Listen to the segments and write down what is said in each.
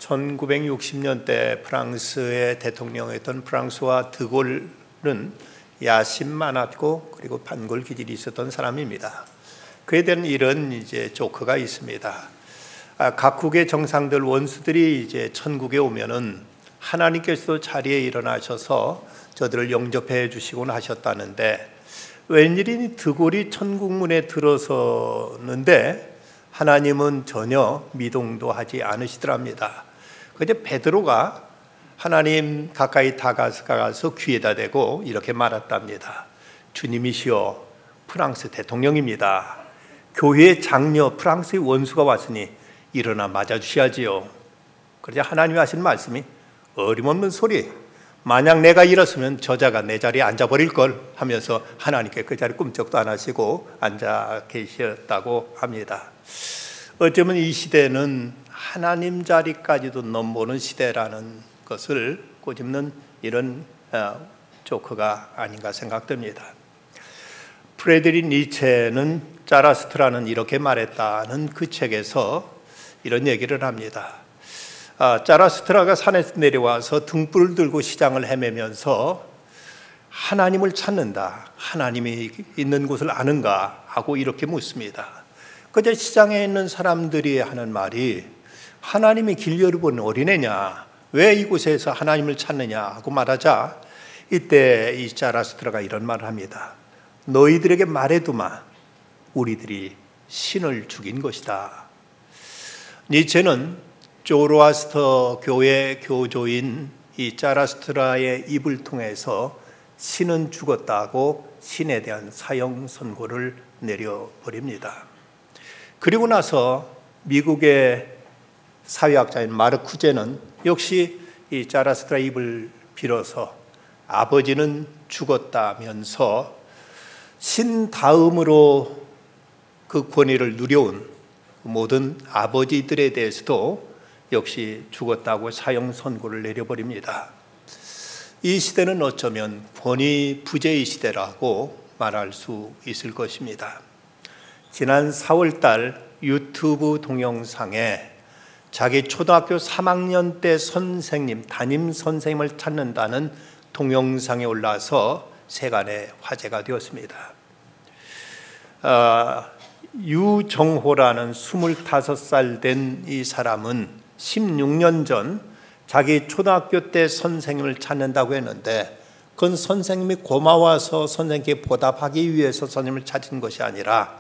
1960년대 프랑스의 대통령이었던 프랑스와 드골은 야심 많았고 그리고 반골 기질이 있었던 사람입니다. 그에 대한 이런 조크가 있습니다. 각국의 정상들 원수들이 이제 천국에 오면은 하나님께서도 자리에 일어나셔서 저들을 영접해 주시곤 하셨다는데, 웬일이니 드골이 천국문에 들어섰는데 하나님은 전혀 미동도 하지 않으시더랍니다. 그런데 베드로가 하나님 가까이 다가가서 귀에다 대고 이렇게 말했답니다. 주님이시여, 프랑스 대통령입니다. 교회의 장녀 프랑스의 원수가 왔으니 일어나 맞아주셔야지요. 그러자 하나님이 하신 말씀이, 어림없는 소리, 만약 내가 일었으면 저자가 내 자리에 앉아버릴 걸 하면서 하나님께 그 자리 꿈쩍도 안 하시고 앉아 계셨다고 합니다. 어쩌면 이 시대는 하나님 자리까지도 넘보는 시대라는 것을 꼬집는 이런 조크가 아닌가 생각됩니다. 프레드릭 니체는 자라스트라는 이렇게 말했다는 그 책에서 이런 얘기를 합니다. 자라스트라가 산에서 내려와서 등불을 들고 시장을 헤매면서 하나님을 찾는다, 하나님이 있는 곳을 아는가 하고 이렇게 묻습니다. 그저 시장에 있는 사람들이 하는 말이, 하나님이 길 열어본 어린애냐, 왜 이곳에서 하나님을 찾느냐 하고 말하자, 이때 이 자라스트라가 이런 말을 합니다. 너희들에게 말해두마, 우리들이 신을 죽인 것이다. 니체는 조로아스터 교회 교조인 이 자라스트라의 입을 통해서 신은 죽었다고 신에 대한 사형 선고를 내려버립니다. 그리고 나서 미국의 사회학자인 마르쿠제는 역시 이 자라스트라 입을 빌어서 아버지는 죽었다면서 신 다음으로 그 권위를 누려온 모든 아버지들에 대해서도 역시 죽었다고 사형 선고를 내려버립니다. 이 시대는 어쩌면 권위 부재의 시대라고 말할 수 있을 것입니다. 지난 4월 달 유튜브 동영상에 자기 초등학교 3학년 때 선생님, 담임 선생님을 찾는다는 동영상에 올라서 세간의 화제가 되었습니다. 유정호라는 25살 된 이 사람은 16년 전 자기 초등학교 때 선생님을 찾는다고 했는데, 그건 선생님이 고마워서 선생님께 보답하기 위해서 선생님을 찾은 것이 아니라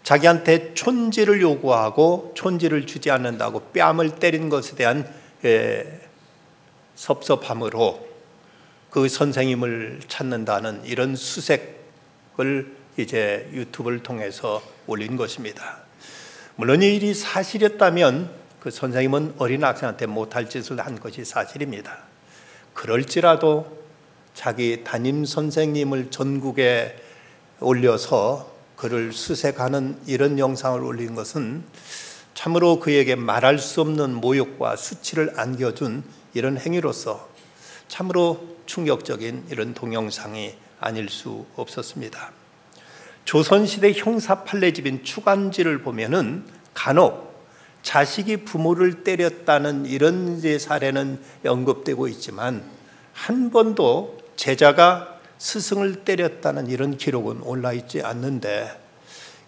자기한테 촌지를 요구하고 촌지를 주지 않는다고 뺨을 때린 것에 대한 섭섭함으로 그 선생님을 찾는다는 이런 수색을 이제 유튜브를 통해서 올린 것입니다. 물론 이 일이 사실이었다면 그 선생님은 어린 학생한테 못할 짓을 한 것이 사실입니다. 그럴지라도 자기 담임 선생님을 전국에 올려서 그를 수색하는 이런 영상을 올린 것은 참으로 그에게 말할 수 없는 모욕과 수치를 안겨준 이런 행위로서 참으로 충격적인 이런 동영상이 아닐 수 없었습니다. 조선시대 형사 판례집인 추관지를 보면은 간혹 자식이 부모를 때렸다는 이런 사례는 언급되고 있지만 한 번도 제자가 스승을 때렸다는 이런 기록은 올라있지 않는데,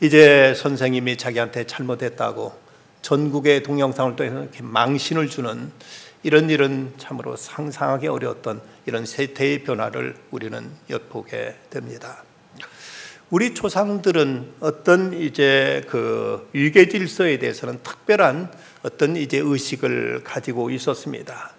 이제 선생님이 자기한테 잘못했다고 전국의 동영상을 통해서 이렇게 망신을 주는 이런 일은 참으로 상상하기 어려웠던 이런 세태의 변화를 우리는 엿보게 됩니다. 우리 조상들은 어떤 이제 그 위계 질서에 대해서는 특별한 어떤 이제 의식을 가지고 있었습니다.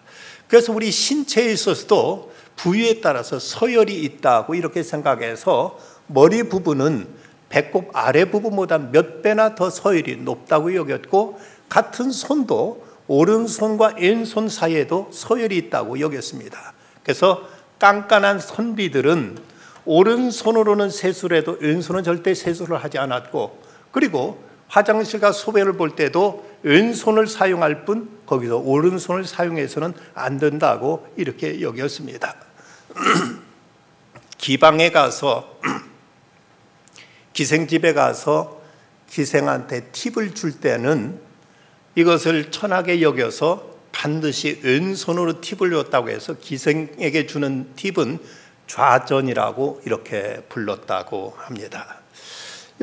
그래서 우리 신체에 있어서도 부위에 따라서 서열이 있다고 이렇게 생각해서 머리 부분은 배꼽 아래 부분보다 몇 배나 더 서열이 높다고 여겼고, 같은 손도 오른손과 왼손 사이에도 서열이 있다고 여겼습니다. 그래서 깐깐한 선비들은 오른손으로는 세수를 해도 왼손은 절대 세수를 하지 않았고, 그리고 화장실과 소변을 볼 때도 왼손을 사용할 뿐 거기서 오른손을 사용해서는 안 된다고 이렇게 여겼습니다. 기방에 가서 기생집에 가서 기생한테 팁을 줄 때는 이것을 천하게 여겨서 반드시 왼손으로 팁을 줬다고 해서 기생에게 주는 팁은 좌전이라고 이렇게 불렀다고 합니다.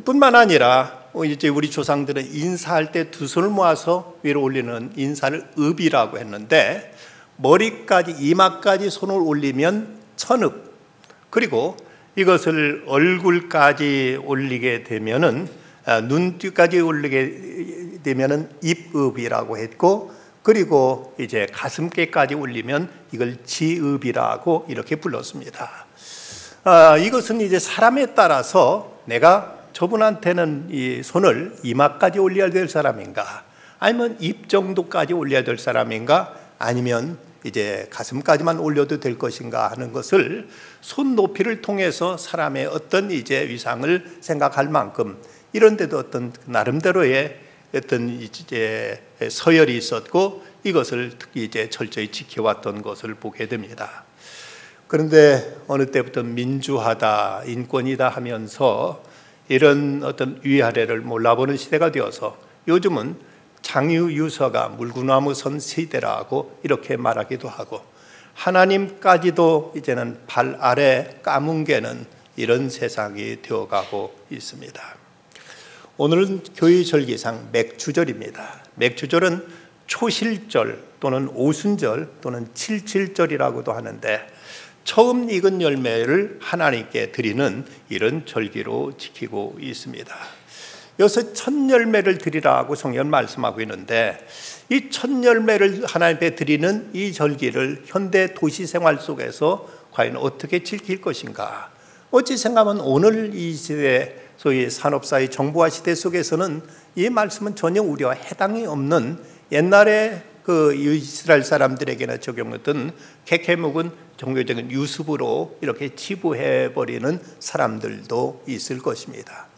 뿐만 아니라 이제 우리 조상들은 인사할 때 두 손을 모아서 위로 올리는 인사를 읍이라고 했는데, 머리까지 이마까지 손을 올리면 천읍, 그리고 이것을 얼굴까지 올리게 되면은 눈뒤까지 올리게 되면은 입읍이라고 했고, 그리고 이제 가슴께까지 올리면 이걸 지읍이라고 이렇게 불렀습니다. 이것은 이제 사람에 따라서 내가 저분한테는 이 손을 이마까지 올려야 될 사람인가, 아니면 입 정도까지 올려야 될 사람인가, 아니면 이제 가슴까지만 올려도 될 것인가 하는 것을 손 높이를 통해서 사람의 어떤 이제 위상을 생각할 만큼 이런 데도 어떤 나름대로의 어떤 이제 서열이 있었고, 이것을 특히 이제 철저히 지켜왔던 것을 보게 됩니다. 그런데 어느 때부터 민주화다, 인권이다 하면서 이런 어떤 위아래를 몰라보는 시대가 되어서 요즘은 장유유서가 물구나무 선 시대라고 이렇게 말하기도 하고, 하나님까지도 이제는 발 아래 까뭉개는 이런 세상이 되어가고 있습니다. 오늘은 교의절기상 맥주절입니다. 맥주절은 초실절 또는 오순절 또는 칠칠절이라고도 하는데, 처음 익은 열매를 하나님께 드리는 이런 절기로 지키고 있습니다. 여기서 첫 열매를 드리라고 성경은 말씀하고 있는데, 이 첫 열매를 하나님께 드리는 이 절기를 현대 도시 생활 속에서 과연 어떻게 지킬 것인가? 어찌 생각하면 오늘 이 시대, 소위 산업사회 정보화 시대 속에서는 이 말씀은 전혀 우리와 해당이 없는, 옛날에 그 이스라엘 사람들에게나 적용했던 캐캐묵은 종교적인 유습으로 이렇게 치부해버리는 사람들도 있을 것입니다.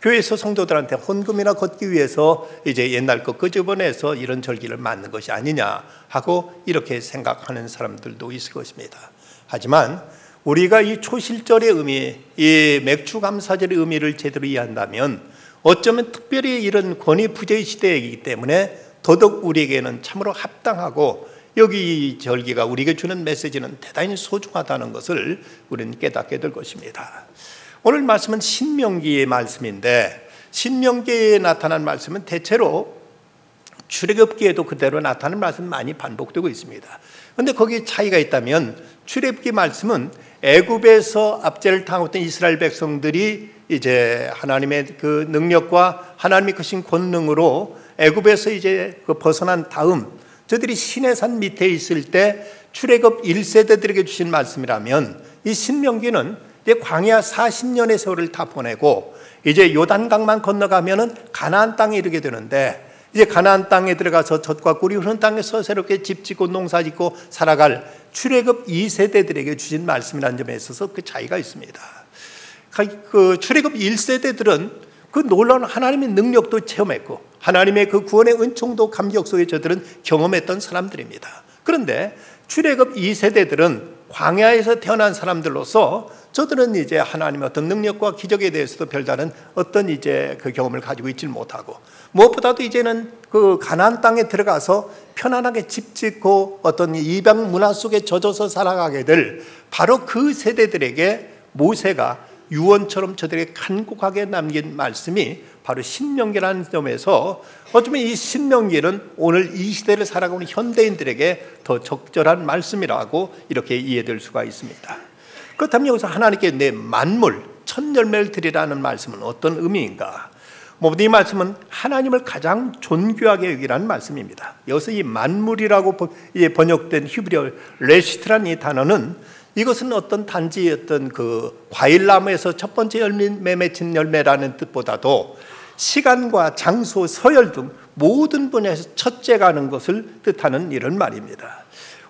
교회에서 성도들한테 헌금이나 걷기 위해서 이제 옛날 거 끄집어내서 이런 절기를 만든 것이 아니냐 하고 이렇게 생각하는 사람들도 있을 것입니다. 하지만 우리가 이 초실절의 의미, 이 맥주감사절의 의미를 제대로 이해한다면 어쩌면 특별히 이런 권위부재의 시대이기 때문에 더더욱 우리에게는 참으로 합당하고, 여기 이 절기가 우리에게 주는 메시지는 대단히 소중하다는 것을 우리는 깨닫게 될 것입니다. 오늘 말씀은 신명기의 말씀인데, 신명기에 나타난 말씀은 대체로 출애굽기에도 그대로 나타나는 말씀 많이 반복되고 있습니다. 그런데 거기에 차이가 있다면, 출애굽기 말씀은 애굽에서 압제를 당했던 이스라엘 백성들이 이제 하나님의 그 능력과 하나님의 크신 권능으로 애굽에서 이제 그 벗어난 다음 저들이 시내산 밑에 있을 때 출애굽 1세대들에게 주신 말씀이라면, 이 신명기는 이제 광야 40년의 세월을 다 보내고 이제 요단강만 건너가면은 가나안 땅에 이르게 되는데, 이제 가나안 땅에 들어가서 젖과 꿀이 흐르는 땅에서 새롭게 집 짓고 농사 짓고 살아갈 출애굽 2세대들에게 주신 말씀이라는 점에 있어서 그 차이가 있습니다. 그 출애굽 1세대들은 그 놀라운 하나님의 능력도 체험했고 하나님의 그 구원의 은총도 감격 속에 저들은 경험했던 사람들입니다. 그런데 출애굽 2세대들은 광야에서 태어난 사람들로서 저들은 이제 하나님의 어떤 능력과 기적에 대해서도 별다른 어떤 이제 그 경험을 가지고 있지는 못하고, 무엇보다도 이제는 그 가나안 땅에 들어가서 편안하게 집 짓고 어떤 이방 문화 속에 젖어서 살아가게 될 바로 그 세대들에게 모세가 유언처럼 저들에게 간곡하게 남긴 말씀이 바로 신명기라는 점에서 어쩌면 이 신명기는 오늘 이 시대를 살아가는 현대인들에게 더 적절한 말씀이라고 이렇게 이해될 수가 있습니다. 그렇다면 여기서 하나님께 내 만물, 첫 열매를 드리라는 말씀은 어떤 의미인가? 이 말씀은 하나님을 가장 존귀하게 여기라는 말씀입니다. 여기서 이 만물이라고 번역된 히브리어 레시트라는 이 단어는, 이것은 어떤 단지 어떤 그 과일나무에서 첫 번째 열매 맺힌 열매라는 뜻보다도 시간과 장소, 서열 등 모든 분야에서 첫째가는 것을 뜻하는 이런 말입니다.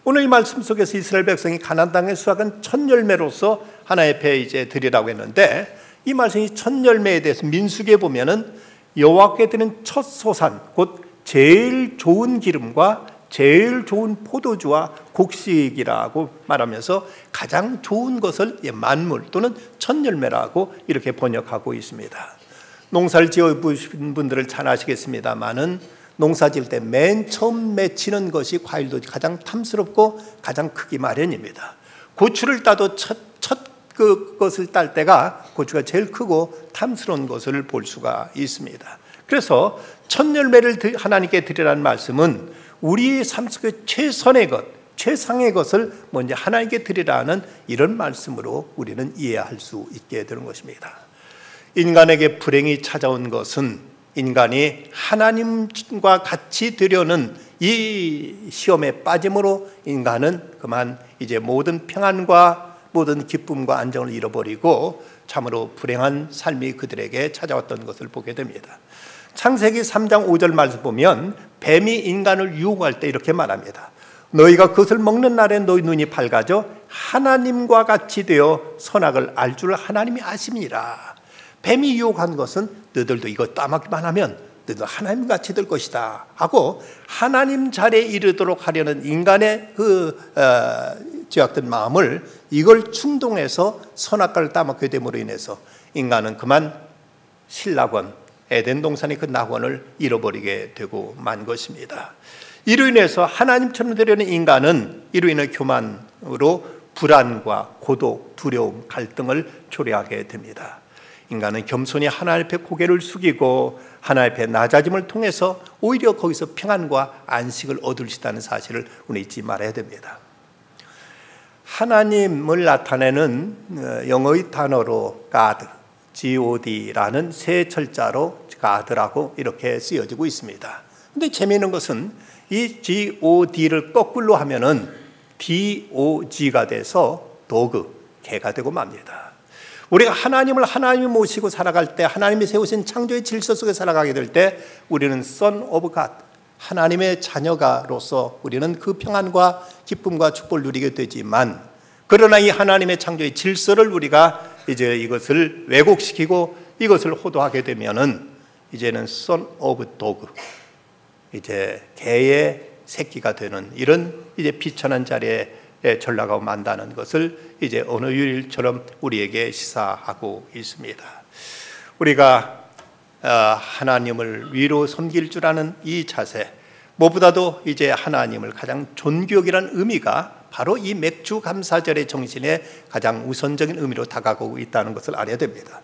오늘 이 말씀 속에서 이스라엘 백성이 가나안 땅에 수확한 첫 열매로서 하나님 앞에 이제 드리라고 했는데, 이 말씀이 첫 열매에 대해서 민수기에 보면은 여호와께 드리는 첫 소산, 곧 제일 좋은 기름과 제일 좋은 포도주와 곡식이라고 말하면서 가장 좋은 것을 만물 또는 첫 열매라고 이렇게 번역하고 있습니다. 농사를 지어보신 분들을 잘 아시겠습니다만은 농사 지을 때 맨 처음 맺히는 것이 과일도 가장 탐스럽고 가장 크기 마련입니다. 고추를 따도 첫 그것을 딸 때가 고추가 제일 크고 탐스러운 것을 볼 수가 있습니다. 그래서 첫 열매를 하나님께 드리라는 말씀은 우리의 삶 속에 최선의 것, 최상의 것을 먼저 하나님께 드리라는 이런 말씀으로 우리는 이해할 수 있게 되는 것입니다. 인간에게 불행이 찾아온 것은 인간이 하나님과 같이 되려는 이 시험에 빠짐으로 인간은 그만 이제 모든 평안과 모든 기쁨과 안정을 잃어버리고 참으로 불행한 삶이 그들에게 찾아왔던 것을 보게 됩니다. 창세기 3장 5절 말씀 보면 뱀이 인간을 유혹할 때 이렇게 말합니다. 너희가 그것을 먹는 날에 너희 눈이 밝아져 하나님과 같이 되어 선악을 알 줄 하나님이 아심이라. 뱀이 유혹한 것은 너희들도 이거 따먹기만 하면 너희도 하나님같이 될 것이다 하고 하나님 자리에 이르도록 하려는 인간의 죄악된 마음을 이걸 충동해서 선악과를 따먹게 됨으로 인해서 인간은 그만 신락원, 에덴 동산의 그 낙원을 잃어버리게 되고 만 것입니다. 이로 인해서 하나님처럼 되려는 인간은 이로 인해 교만으로 불안과 고독, 두려움, 갈등을 초래하게 됩니다. 인간은 겸손히 하나님 앞에 고개를 숙이고 하나님 앞에 낮아짐을 통해서 오히려 거기서 평안과 안식을 얻을 수 있다는 사실을 우리 잊지 말아야 됩니다. 하나님을 나타내는 영어의 단어로 God, God라는 세 철자로 God라고 이렇게 쓰여지고 있습니다. 근데 재미있는 것은 이 God를 거꾸로 하면은 DOG가 돼서 도그, 개가 되고 맙니다. 우리가 하나님을 하나님이 모시고 살아갈 때 하나님이 세우신 창조의 질서 속에 살아가게 될 때 우리는 Son of God, 하나님의 자녀가로서 우리는 그 평안과 기쁨과 축복을 누리게 되지만 그러나 이 하나님의 창조의 질서를 우리가 이제 이것을 왜곡시키고 이것을 호도하게 되면은 이제는 Son of Dog, 이제 개의 새끼가 되는 이런 이제 비천한 자리에 전락하고 만다는 것을 이제 어느 유일처럼 우리에게 시사하고 있습니다. 우리가 하나님을 위로 섬길 줄 아는 이 자세, 무엇보다도 이제 하나님을 가장 존귀하기라는 의미가 바로 이 맥주 감사절의 정신에 가장 우선적인 의미로 다가오고 있다는 것을 알아야 됩니다.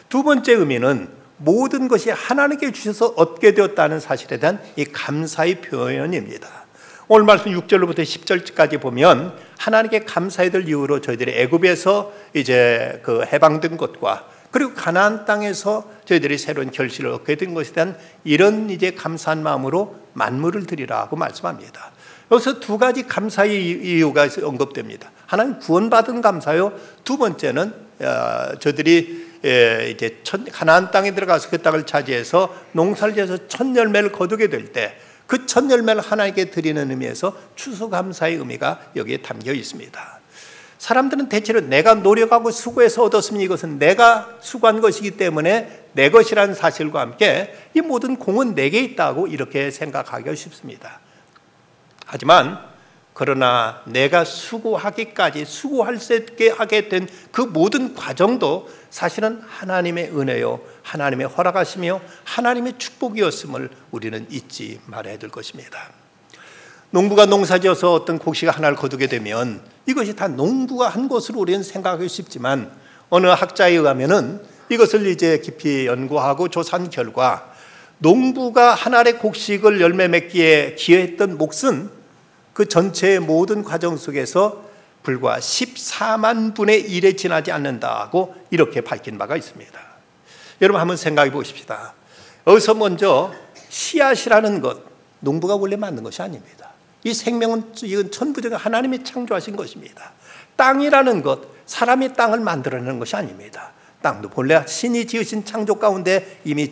두 번째 의미는 모든 것이 하나님께 주셔서 얻게 되었다는 사실에 대한 이 감사의 표현입니다. 오늘 말씀 6절로부터 10절까지 보면 하나님께 감사해야 될 이유로 저희들이 애굽에서 이제 그 해방된 것과 그리고 가나안 땅에서 저희들이 새로운 결실을 얻게 된 것에 대한 이런 이제 감사한 마음으로 만물을 드리라고 말씀합니다. 여기서 두 가지 감사의 이유가 언급됩니다. 하나는 구원받은 감사요. 두 번째는 저들이 이제 가나안 땅에 들어가서 그 땅을 차지해서 농사를 지어서 첫 열매를 거두게 될 때 그 첫 열매를 하나님께 드리는 의미에서 추수감사의 의미가 여기에 담겨 있습니다. 사람들은 대체로 내가 노력하고 수고해서 얻었으면 이것은 내가 수고한 것이기 때문에 내 것이라는 사실과 함께 이 모든 공은 내게 있다고 이렇게 생각하기가 쉽습니다. 하지만 그러나 내가 수고하기까지 수고할 수 있게 하게 된 그 모든 과정도 사실은 하나님의 은혜요, 하나님의 허락하시며 하나님의 축복이었음을 우리는 잊지 말아야 될 것입니다. 농부가 농사지어서 어떤 곡식을 하나를 거두게 되면 이것이 다 농부가 한 것으로 우리는 생각하기 쉽지만 어느 학자에 의하면은 이것을 이제 깊이 연구하고 조사한 결과 농부가 한 알의 곡식을 열매 맺기에 기여했던 몫은 그 전체의 모든 과정 속에서 불과 14만 분의 1에 지나지 않는다고 이렇게 밝힌 바가 있습니다. 여러분 한번 생각해 보십시다. 여기서 먼저 씨앗이라는 것, 농부가 원래 만든 것이 아닙니다. 이 생명은 이건 천부적인 하나님이 창조하신 것입니다. 땅이라는 것, 사람이 땅을 만들어내는 것이 아닙니다. 땅도 본래 신이 지으신 창조 가운데 이미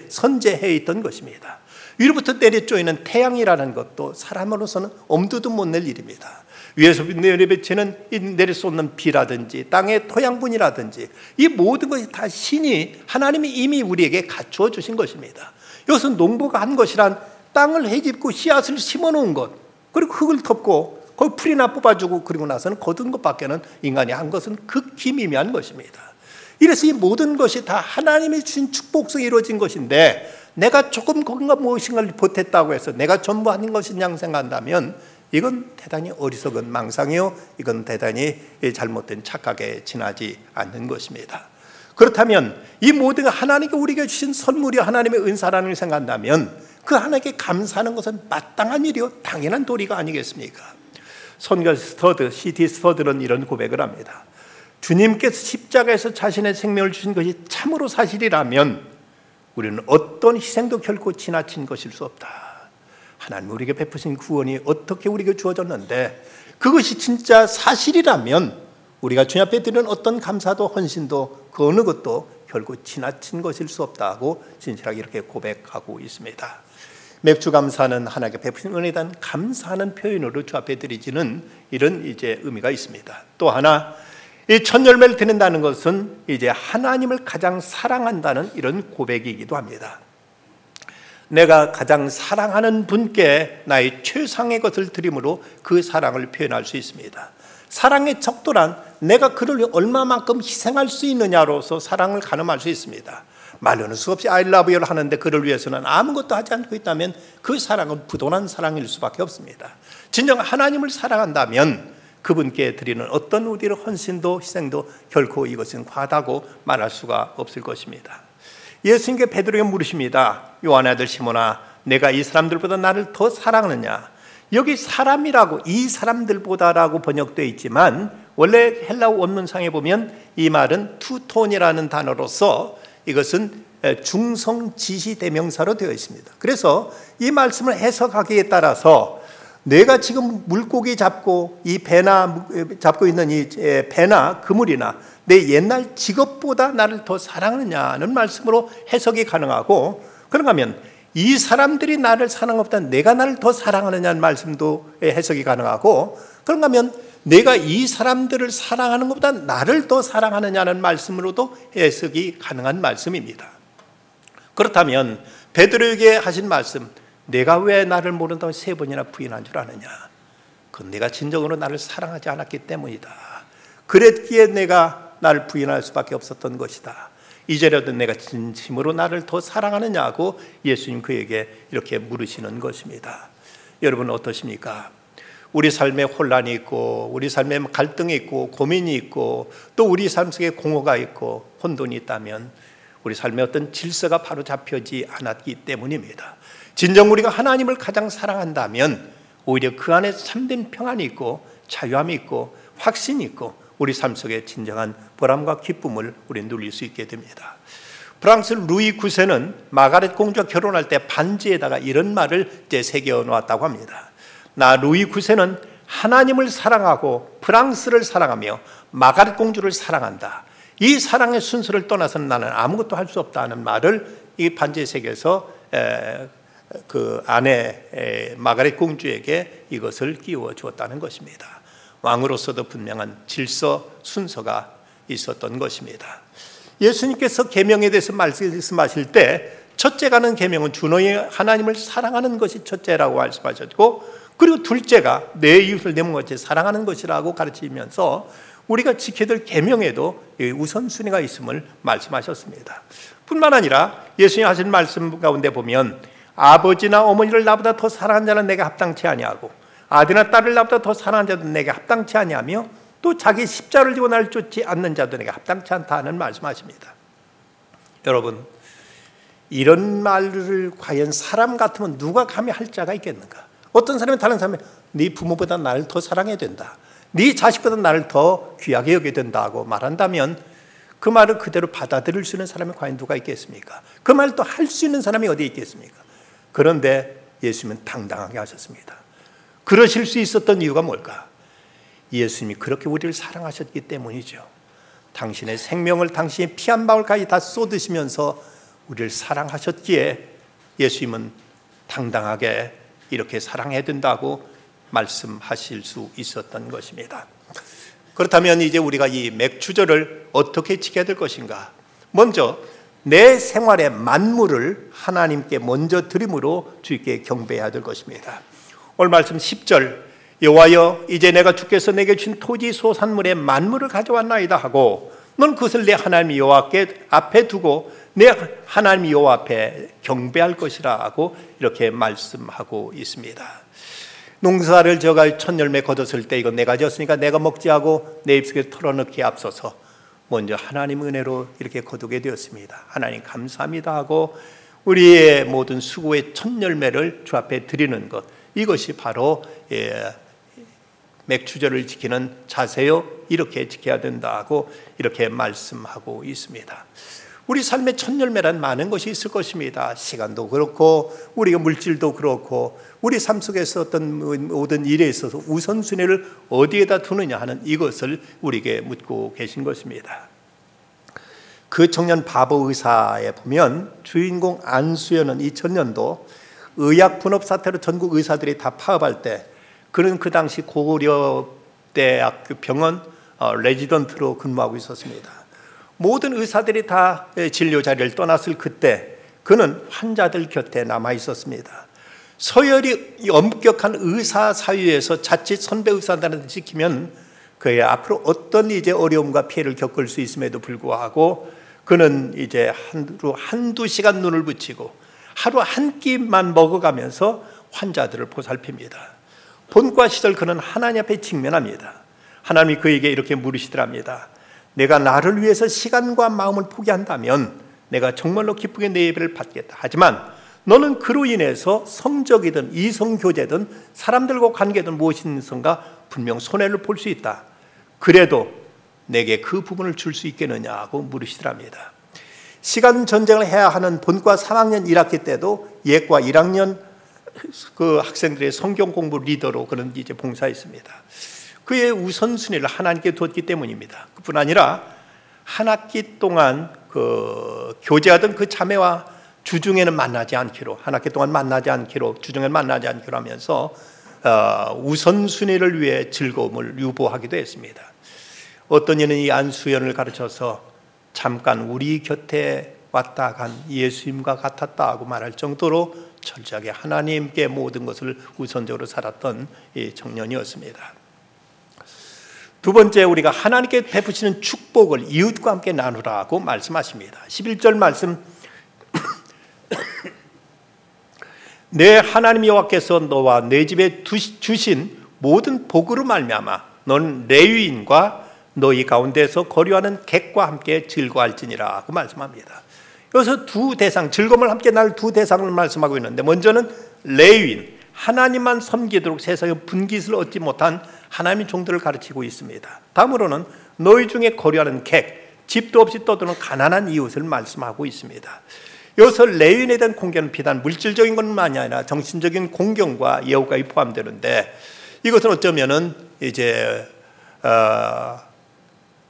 선재해 있던 것입니다. 위로부터 내려쪼이는 태양이라는 것도 사람으로서는 엄두도 못 낼 일입니다. 위에서 내려비치는 내려쏟는 비라든지 땅의 토양분이라든지 이 모든 것이 다 신이 하나님이 이미 우리에게 갖추어 주신 것입니다. 이것은 농부가 한 것이란 땅을 헤집고 씨앗을 심어놓은 것, 그리고 흙을 덮고 거기 풀이나 뽑아주고 그리고 나서는 거둔 것밖에는 인간이 한 것은 극히 미미한 것입니다. 이래서 이 모든 것이 다 하나님이 주신 축복 속에 이루어진 것인데 내가 조금 뭔가 무엇인가를 보탰다고 해서 내가 전부 아닌 것이냐 생각한다면 이건 대단히 어리석은 망상이요, 이건 대단히 잘못된 착각에 지나지 않는 것입니다. 그렇다면 이 모든 하나님께 우리에게 주신 선물이 하나님의 은사라는 걸 생각한다면 그 하나님께 감사하는 것은 마땅한 일이요, 당연한 도리가 아니겠습니까? 선교 스터드, C.T. 스터드는 이런 고백을 합니다. 주님께서 십자가에서 자신의 생명을 주신 것이 참으로 사실이라면 우리는 어떤 희생도 결코 지나친 것일 수 없다. 하나님 우리에게 베푸신 구원이 어떻게 우리에게 주어졌는데 그것이 진짜 사실이라면 우리가 주님 앞에 드리는 어떤 감사도 헌신도 그 어느 것도 결코 지나친 것일 수 없다고 진실하게 이렇게 고백하고 있습니다. 맥주 감사는 하나님께 베푸신 은혜에 대한 감사하는 표현으로 주 앞에 드리지는 이런 의미가 있습니다. 또 하나, 이 첫 열매를 드린다는 것은 하나님을 가장 사랑한다는 이런 고백이기도 합니다. 내가 가장 사랑하는 분께 나의 최상의 것을 드림으로 그 사랑을 표현할 수 있습니다. 사랑의 척도란 내가 그를 얼마만큼 희생할 수 있느냐로서 사랑을 가늠할 수 있습니다. 말로는 수없이 I love you를 하는데 그를 위해서는 아무것도 하지 않고 있다면 그 사랑은 부도난 사랑일 수밖에 없습니다. 진정 하나님을 사랑한다면 그분께 드리는 어떤 우리의 헌신도 희생도 결코 이것은 과다고 말할 수가 없을 것입니다. 예수님께 베드로에게 물으십니다. 요한의 아들 시몬아, 내가 이 사람들보다 나를 더 사랑하느냐? 여기 사람이라고 이 사람들보다라고 번역되어 있지만 원래 헬라어 원문상에 보면 이 말은 투톤이라는 단어로서 이것은 중성지시 대명사로 되어 있습니다. 그래서 이 말씀을 해석하기에 따라서 내가 지금 물고기 잡고 이 배나 잡고 있는 이 배나 그물이나 내 옛날 직업보다 나를 더 사랑하느냐는 말씀으로 해석이 가능하고, 그런가 하면 이 사람들이 나를 사랑하보다 내가 나를 더 사랑하느냐는 말씀도 해석이 가능하고, 그런가 하면 내가 이 사람들을 사랑하는 것보다 나를 더 사랑하느냐는 말씀으로도 해석이 가능한 말씀입니다. 그렇다면 베드로에게 하신 말씀, 내가 왜 나를 모른다고 3번이나 부인한 줄 아느냐? 그건 내가 진정으로 나를 사랑하지 않았기 때문이다. 그랬기에 내가 나를 부인할 수밖에 없었던 것이다. 이제라도 내가 진심으로 나를 더 사랑하느냐고 예수님 그에게 이렇게 물으시는 것입니다. 여러분 어떠십니까? 우리 삶에 혼란이 있고 우리 삶에 갈등이 있고 고민이 있고 또 우리 삶 속에 공허가 있고 혼돈이 있다면 우리 삶에 어떤 질서가 바로 잡혀지 않았기 때문입니다. 진정 우리가 하나님을 가장 사랑한다면 오히려 그 안에 참된 평안이 있고 자유함이 있고 확신이 있고 우리 삶 속에 진정한 보람과 기쁨을 우리는 누릴 수 있게 됩니다. 프랑스 루이 9세는 마가렛 공주와 결혼할 때 반지에다가 이런 말을 새겨 놓았다고 합니다. 나 루이 9세는 하나님을 사랑하고 프랑스를 사랑하며 마가렛 공주를 사랑한다. 이 사랑의 순서를 떠나서는 나는 아무것도 할 수 없다는 말을 이 반지에 새겨서 그 아내 마가렛 공주에게 이것을 끼워 주었다는 것입니다. 왕으로서도 분명한 질서 순서가 있었던 것입니다. 예수님께서 계명에 대해서 말씀하실 때 첫째가는 계명은 주 너의 하나님을 사랑하는 것이 첫째라고 말씀하셨고, 그리고 둘째가 내 이웃을 내 몸같이 사랑하는 것이라고 가르치면서 우리가 지켜야 될 계명에도 우선순위가 있음을 말씀하셨습니다. 뿐만 아니라 예수님 하신 말씀 가운데 보면 아버지나 어머니를 나보다 더 사랑하는 자는 내게 합당치 아니하고 아들이나 딸을 나보다 더 사랑하는 자도 내게 합당치 아니하며 또 자기 십자를 지고 나를 쫓지 않는 자도 내게 합당치 않다는 말씀하십니다. 여러분, 이런 말을 과연 사람 같으면 누가 감히 할 자가 있겠는가? 어떤 사람이 다른 사람이 네 부모보다 나를 더 사랑해야 된다, 네 자식보다 나를 더 귀하게 여겨야 된다고 말한다면 그 말을 그대로 받아들일 수 있는 사람이 과연 누가 있겠습니까? 그 말을 또 할 수 있는 사람이 어디 있겠습니까? 그런데 예수님은 당당하게 하셨습니다. 그러실 수 있었던 이유가 뭘까? 예수님이 그렇게 우리를 사랑하셨기 때문이죠. 당신의 생명을 당신의 피 한 방울까지 다 쏟으시면서 우리를 사랑하셨기에 예수님은 당당하게 이렇게 사랑해야 된다고 말씀하실 수 있었던 것입니다. 그렇다면 이제 우리가 이 맥주절을 어떻게 지켜야 될 것인가? 먼저 내 생활의 만물을 하나님께 먼저 드림으로 주께 경배해야 될 것입니다. 오늘 말씀 10절, 여호와여 이제 내가 주께서 내게 주신 토지 소산물의 만물을 가져왔나이다 하고 넌 그것을 내 하나님 여호와께 앞에 두고 내 하나님 여호와 앞에 경배할 것이라고 이렇게 말씀하고 있습니다. 농사를 저가 첫 열매 거뒀을 때 이건 내가 지었으니까 내가 먹지 하고 내 입속에 털어넣기에 앞서서 먼저 하나님 은혜로 이렇게 거두게 되었습니다. 하나님 감사합니다 하고 우리의 모든 수고의 첫 열매를 주 앞에 드리는 것, 이것이 바로 맥추절을 지키는 자세요, 이렇게 지켜야 된다고 이렇게 말씀하고 있습니다. 우리 삶의 첫 열매란 많은 것이 있을 것입니다. 시간도 그렇고 우리가 물질도 그렇고 우리 삶 속에서 어떤 모든 일에 있어서 우선순위를 어디에다 두느냐 하는 이것을 우리에게 묻고 계신 것입니다. 그 청년 바보 의사에 보면 주인공 안수연은 2000년도 의약 분업 사태로 전국 의사들이 다 파업할 때 그는 그 당시 고려대학교 병원 레지던트로 근무하고 있었습니다. 모든 의사들이 다 진료 자리를 떠났을 그때 그는 환자들 곁에 남아 있었습니다. 서열이 엄격한 의사 사회에서 자칫 선배 의사들한테 지키면 그의 앞으로 어떤 이제 어려움과 피해를 겪을 수 있음에도 불구하고 그는 이제 하루 한두 시간 눈을 붙이고 하루 한 끼만 먹어가면서 환자들을 보살핍니다. 본과 시절 그는 하나님 앞에 직면합니다. 하나님이 그에게 이렇게 물으시더랍니다. 내가 나를 위해서 시간과 마음을 포기한다면 내가 정말로 기쁘게 내 예배를 받겠다. 하지만 너는 그로 인해서 성적이든 이성교제든 사람들과 관계든 무엇이든가 분명 손해를 볼 수 있다. 그래도 내게 그 부분을 줄 수 있겠느냐고 물으시더랍니다. 시간 전쟁을 해야 하는 본과 3학년 1학기 때도 예과 1학년 그 학생들의 성경 공부 리더로 그는 이제 봉사했습니다. 그의 우선순위를 하나님께 두었기 때문입니다. 그뿐 아니라 한 학기 동안 그 교제하던 그 자매와 주중에는 만나지 않기로, 한 학기 동안 만나지 않기로, 주중에는 만나지 않기로 하면서 우선순위를 위해 즐거움을 유보하기도 했습니다. 어떤 이는 이 안수연을 가르쳐서 잠깐 우리 곁에 왔다 간 예수님과 같았다고 말할 정도로 철저하게 하나님께 모든 것을 우선적으로 살았던 이 청년이었습니다. 두 번째, 우리가 하나님께 베푸시는 축복을 이웃과 함께 나누라고 말씀하십니다. 11절 말씀 내 하나님 여호와께서 너와 내 집에 주신 모든 복으로 말미암아 너는 레위인과 너희 가운데서 거류하는 객과 함께 즐거워할지니라고 말씀합니다. 여기서 두 대상, 즐거움을 함께 나눌 두 대상을 말씀하고 있는데, 먼저는 레위인, 하나님만 섬기도록 세상에 분깃을 얻지 못한 하나님의 종들을 가르치고 있습니다. 다음으로는 너희 중에 거류하는 객, 집도 없이 떠드는 가난한 이웃을 말씀하고 있습니다. 여기서 레위인에 대한 공경은 비단 물질적인 것만이 아니라 정신적인 공경과 예우가 포함되는데, 이것은 어쩌면은 이제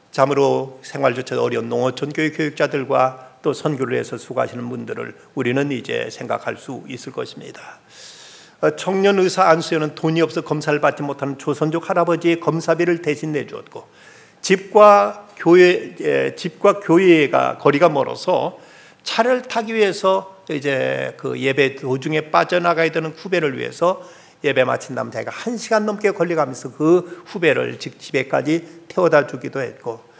참으로 생활조차 어려운 농어촌 교육 교육자들과 또 선교를 해서 수고하시는 분들을 우리는 이제 생각할 수 있을 것입니다. 청년 의사 안수연은 돈이 없어 검사를 받지 못하는 조선족 할아버지의 검사비를 대신 내주었고, 집과 교회가 거리가 멀어서 차를 타기 위해서 이제 그 예배 도중에 빠져나가야 되는 후배를 위해서 예배 마친 다음 자기가 1시간 넘게 걸려가면서 그 후배를 집에까지 태워다 주기도 했고,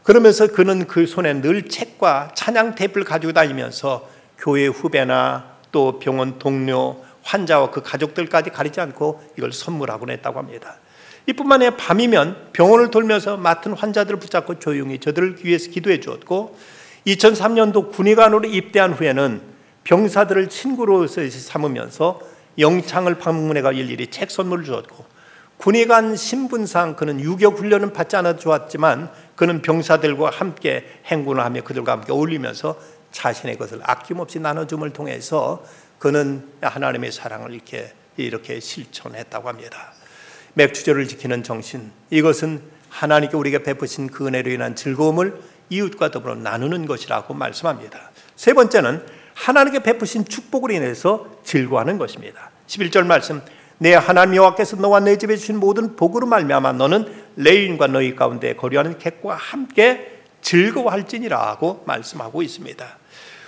그러면서 그는 그 손에 늘 책과 찬양 테이프를 가지고 다니면서 교회 후배나 또 병원 동료, 환자와 그 가족들까지 가리지 않고 이걸 선물하곤 했다고 합니다. 이뿐만 아니라 밤이면 병원을 돌면서 맡은 환자들을 붙잡고 조용히 저들을 위해서 기도해 주었고, 2003년도 군의관으로 입대한 후에는 병사들을 친구로 삼으면서 영창을 방문해가 일일이 책 선물을 주었고, 군의관 신분상 그는 유교 훈련은 받지 않아도 좋았지만 그는 병사들과 함께 행군을 하며 그들과 함께 어울리면서 자신의 것을 아낌없이 나눠줌을 통해서 그는 하나님의 사랑을 이렇게 실천했다고 합니다. 맥주절을 지키는 정신, 이것은 하나님께 우리에게 베푸신 그 은혜로 인한 즐거움을 이웃과 더불어 나누는 것이라고 말씀합니다. 세 번째는 하나님께 베푸신 축복으로 인해서 즐거워하는 것입니다. 11절 말씀, 내 하나님 여호와께서 너와 내 집에 주신 모든 복으로 말미암아 너는 레위인과 너희 가운데 거류하는 객과 함께 즐거워할지니라고 말씀하고 있습니다.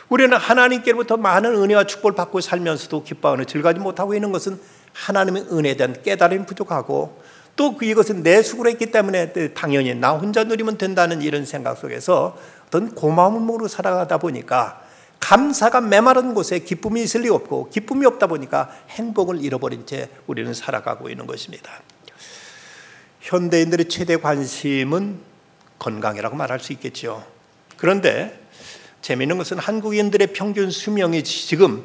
우리는 하나님께로부터 많은 은혜와 축복을 받고 살면서도 기뻐하는 즐거워하지 못하고 있는 것은 하나님의 은혜에 대한 깨달음이 부족하고, 또 이것은 내 수고로 했기 때문에 당연히 나 혼자 누리면 된다는 이런 생각 속에서 어떤 고마움으로 살아가다 보니까 감사가 메마른 곳에 기쁨이 있을 리 없고, 기쁨이 없다 보니까 행복을 잃어버린 채 우리는 살아가고 있는 것입니다. 현대인들의 최대 관심은 건강이라고 말할 수 있겠죠. 그런데 재미있는 것은 한국인들의 평균 수명이 지금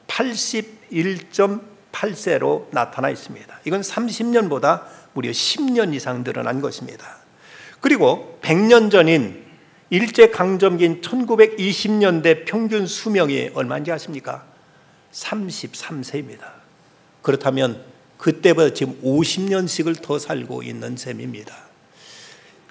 81.8세로 나타나 있습니다. 이건 30년보다 무려 10년 이상 늘어난 것입니다. 그리고 100년 전인 일제강점기인 1920년대 평균 수명이 얼마인지 아십니까? 33세입니다. 그렇다면 그때보다 지금 50년씩을 더 살고 있는 셈입니다.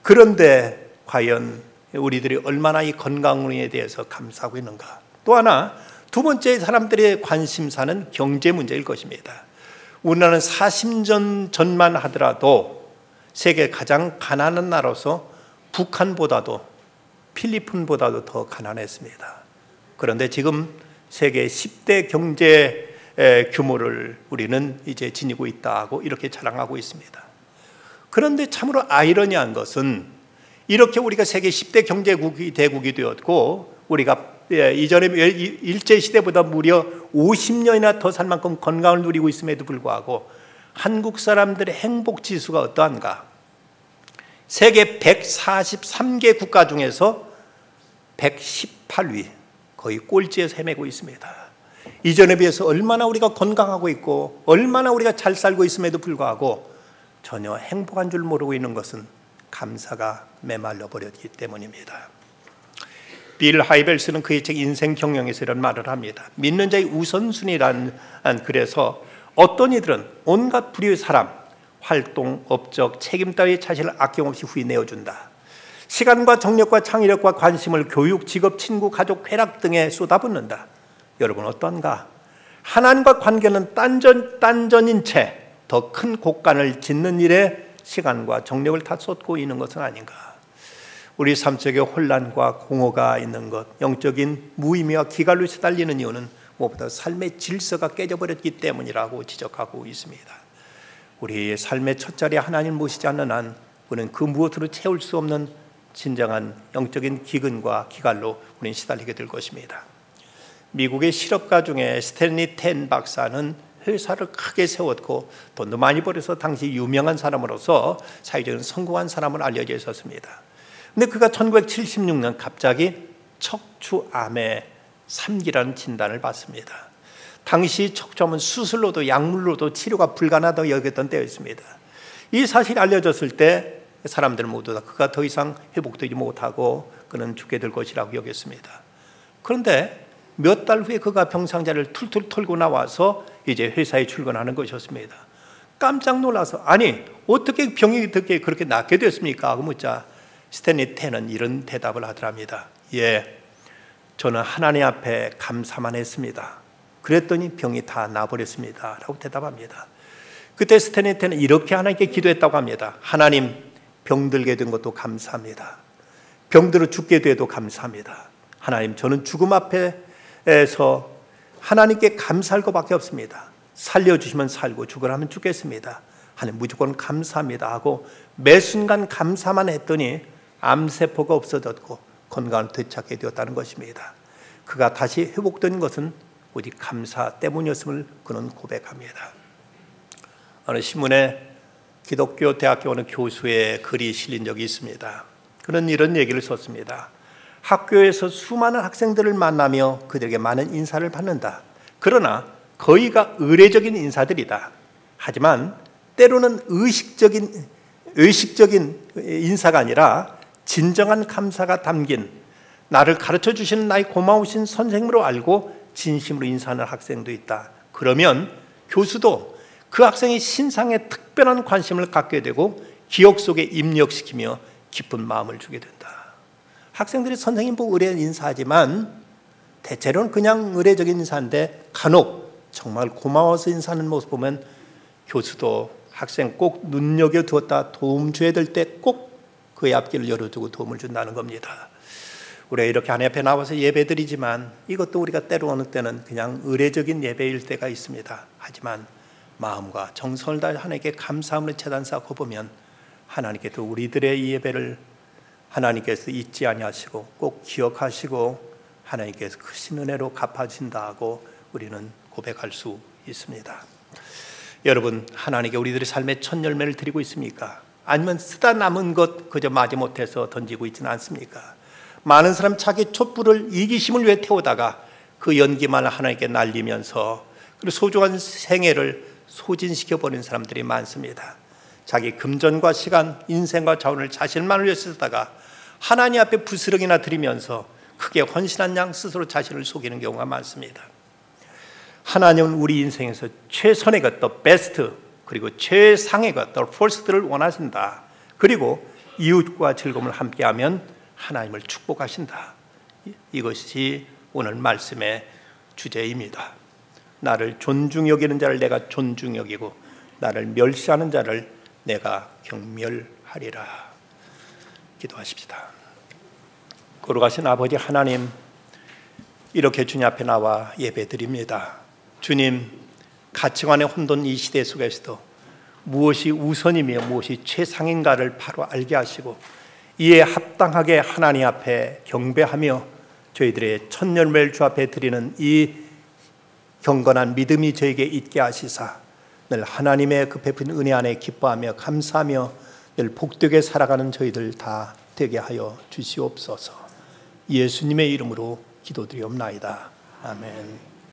그런데 과연 우리들이 얼마나 이 건강에 대해서 감사하고 있는가? 또 하나, 두 번째 사람들의 관심사는 경제 문제일 것입니다. 우리나라는 40년 전만 하더라도 세계 가장 가난한 나라로서 북한보다도 필리핀보다도 더 가난했습니다. 그런데 지금 세계 10대 경제 규모를 우리는 이제 지니고 있다고 이렇게 자랑하고 있습니다. 그런데 참으로 아이러니한 것은 이렇게 우리가 세계 10대 경제국이 대국이 되었고, 우리가 이전에 일제시대보다 무려 50년이나 더 살 만큼 건강을 누리고 있음에도 불구하고 한국 사람들의 행복지수가 어떠한가? 세계 143개 국가 중에서 118위, 거의 꼴찌에서 헤매고 있습니다. 이전에 비해서 얼마나 우리가 건강하고 있고 얼마나 우리가 잘 살고 있음에도 불구하고 전혀 행복한 줄 모르고 있는 것은 감사가 메말라 버렸기 때문입니다. 빌 하이벨스는 그의 책 인생 경영에서 이런 말을 합니다. 믿는 자의 우선순위란, 그래서 어떤 이들은 온갖 불의의 사람, 활동, 업적, 책임 따위 자신을 아낌없이 후히 내어준다. 시간과 정력과 창의력과 관심을 교육, 직업, 친구, 가족, 쾌락 등에 쏟아붓는다. 여러분 어떤가? 하나님과 관계는 딴전인 채 더 큰 곡간을 짓는 일에 시간과 정력을 다 쏟고 있는 것은 아닌가? 우리 삶 속에 혼란과 공허가 있는 것, 영적인 무의미와 기갈로 시달리는 이유는 무엇보다 삶의 질서가 깨져버렸기 때문이라고 지적하고 있습니다. 우리의 삶의 첫 자리에 하나님 모시지 않는 한 우리는 그 무엇으로 채울 수 없는 진정한 영적인 기근과 기갈로 우리는 시달리게 될 것입니다. 미국의 실업가 중에 스탠리 텐 박사는 회사를 크게 세웠고 돈도 많이 벌어서 당시 유명한 사람으로서 사회적인 성공한 사람으로 알려져 있었습니다. 근데 그가 1976년 갑자기 척추암의 3기라는 진단을 받습니다. 당시 척추암은 수술로도 약물로도 치료가 불가능하다고 여겼던 때였습니다. 이 사실이 알려졌을 때 사람들은 모두 다 그가 더 이상 회복되지 못하고 그는 죽게 될 것이라고 여겼습니다. 그런데 몇 달 후에 그가 병상자를 툴툴 털고 나와서 이제 회사에 출근하는 것이었습니다. 깜짝 놀라서 아니 어떻게 병이 그렇게 낫게 됐습니까? 하고 묻자 스탠리 텐은 이런 대답을 하더랍니다. 예, 저는 하나님 앞에 감사만 했습니다. 그랬더니 병이 다 나버렸습니다 라고 대답합니다. 그때 스탠리 텐은 이렇게 하나님께 기도했다고 합니다. 하나님, 병들게 된 것도 감사합니다. 병들어 죽게 돼도 감사합니다. 하나님, 저는 죽음 앞에서 하나님께 감사할 것밖에 없습니다. 살려주시면 살고 죽으라면 죽겠습니다. 하나님 무조건 감사합니다 하고 매 순간 감사만 했더니 암세포가 없어졌고 건강을 되찾게 되었다는 것입니다. 그가 다시 회복된 것은 오직 감사 때문이었음을 그는 고백합니다. 어느 신문에 기독교 대학교 어느 교수의 글이 실린 적이 있습니다. 그는 이런 얘기를 썼습니다. 학교에서 수많은 학생들을 만나며 그들에게 많은 인사를 받는다. 그러나 거의가 의례적인 인사들이다. 하지만 때로는 의식적인 인사가 아니라 진정한 감사가 담긴 나를 가르쳐 주시는 나의 고마우신 선생님으로 알고 진심으로 인사하는 학생도 있다. 그러면 교수도 그 학생의 신상에 특별한 관심을 갖게 되고 기억 속에 입력시키며 깊은 마음을 주게 된다. 학생들이 선생님 보고 의례한 인사하지만 대체로는 그냥 의례적인 인사인데 간혹 정말 고마워서 인사하는 모습 보면 교수도 학생 꼭 눈여겨두었다 도움 줘야 될 때 꼭 그의 앞길을 열어두고 도움을 준다는 겁니다. 우리가 이렇게 하나님 앞에 나와서 예배드리지만 이것도 우리가 때로 어느 때는 그냥 의례적인 예배일 때가 있습니다. 하지만 마음과 정성을 다해 하나님께 감사함으로 제단 쌓고 보면 하나님께서 우리들의 이 예배를 하나님께서 잊지 아니하시고 꼭 기억하시고 하나님께서 크신 은혜로 갚아주신다 하고 우리는 고백할 수 있습니다. 여러분, 하나님께 우리들의 삶의 첫 열매를 드리고 있습니까? 아니면 쓰다 남은 것 그저 마지못해서 던지고 있지는 않습니까? 많은 사람 자기 촛불을 이기심을 위해 태우다가 그 연기만 하나님께 날리면서 그리고 소중한 생애를 소진시켜버린 사람들이 많습니다. 자기 금전과 시간, 인생과 자원을 자신만을 위해 쓰다가 하나님 앞에 부스러기나 드리면서 크게 헌신한 양 스스로 자신을 속이는 경우가 많습니다. 하나님은 우리 인생에서 최선의 것, the best, 그리고 최상의 것, the first를 원하신다. 그리고 이웃과 즐거움을 함께하면 하나님을 축복하신다. 이것이 오늘 말씀의 주제입니다. 나를 존중 여기는 자를 내가 존중 여기고 나를 멸시하는 자를 내가 경멸하리라. 기도하십시다. 거룩하신 아버지 하나님, 이렇게 주님 앞에 나와 예배드립니다. 주님, 가치관의 혼돈 이 시대 속에서도 무엇이 우선이며 무엇이 최상인가를 바로 알게 하시고 이에 합당하게 하나님 앞에 경배하며 저희들의 첫 열매를 주 앞에 드리는 이 경건한 믿음이 저에게 있게 하시사 늘 하나님의 그 베푼 은혜 안에 기뻐하며 감사하며 늘 복되게 살아가는 저희들 다 되게 하여 주시옵소서. 예수님의 이름으로 기도드리옵나이다. 아멘.